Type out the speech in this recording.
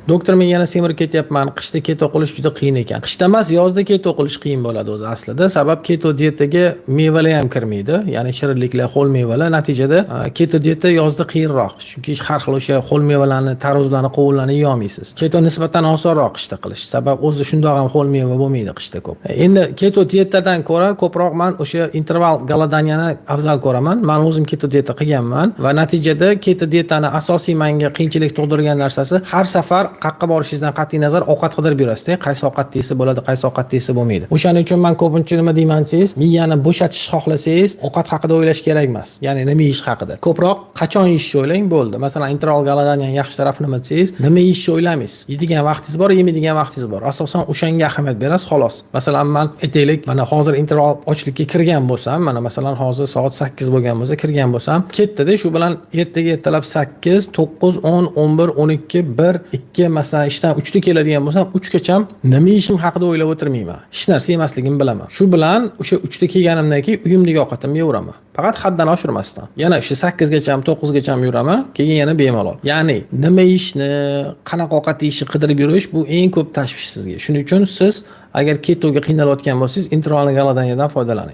Doktor men yana semirib ketyapman. Qishda keto qilish juda qiyin ekan. Qishda emas, yozda keto qilish qiyin bo'ladi o'zi aslida. Sabab keto diyetaga mevalar ham kirmaydi. Ya'ni shirinliklar, ho'l mevalar. Natijada keto diyeta yozda qiyinroq. Chunki har xil o'sha ho'l mevalarni, tarvuzlarni, qovunlarni yeya olmaysiz. Keto nisbatan osonroq qishda qilish. Sabab o'zi shundoq ham ho'l meva bo'lmaydi qishda ko'p. Endi keto diyetadan ko'ra ko'proq men o'sha interval galadaniyani afzal ko'raman. Men o'zim keto diyeta qilganman va natijada keto diyetani asosiy menga qiyinchilik tug'dirgan narsasi har safar qayerga borishingizdan qat'iy nazar ovqat qidirib yurasiz. Qaysi ovqat yesa bo'ladi, qaysi ovqat yesa bo'lmaydi. O'shaning uchun men ko'pincha nima deyman desangiz, miyani bo'shatish xohlasangiz, ovqat haqida o'ylash kerak emas. Ya'ni nima yeyish haqida. Ko'proq qachon yeyishni o'ylang bo'ldi. Masalan, interval galadaniyaning yaxshi tarafi nima desangiz, nima yeyishni o'ylamaysiz. Yeydigan vaqtingiz bor, yemaydigan vaqtingiz bor. Asosan o'shanga ahamiyat berasiz xolos. Masalan, men aytaylik, mana hozir interval ochlikka kirgan bo'lsam, mana masalan hozir soat 8 bo'lgan bo'lsa, kirgan bo'lsam, ketdi-da, shu bilan ertalab 8, 9, 10, 11, 12, 1, 2 masalan ishdan 3 da keladigan bo'lsam, 3 gacha nima yeyishim haqida o'ylab o'tirmayman. Hech narsa yemasligimni bilaman. Shu bilan o'sha 3 da kelganimdan keyin uyimdagi ovqatimni yeyveraman. Faqat haddan oshirmasdan. Yana o'sha 8 gacha, 9 gacha yuraman, keyin yana bemalol. Ya'ni nima yeyishni, qanaqa ovqat yeyishni qidirib yurish bu eng ko'p tashvish sizga. Shuning uchun siz agar ketoga qiynalayotgan bo'lsangiz, interval galadaniyadan foydalaning.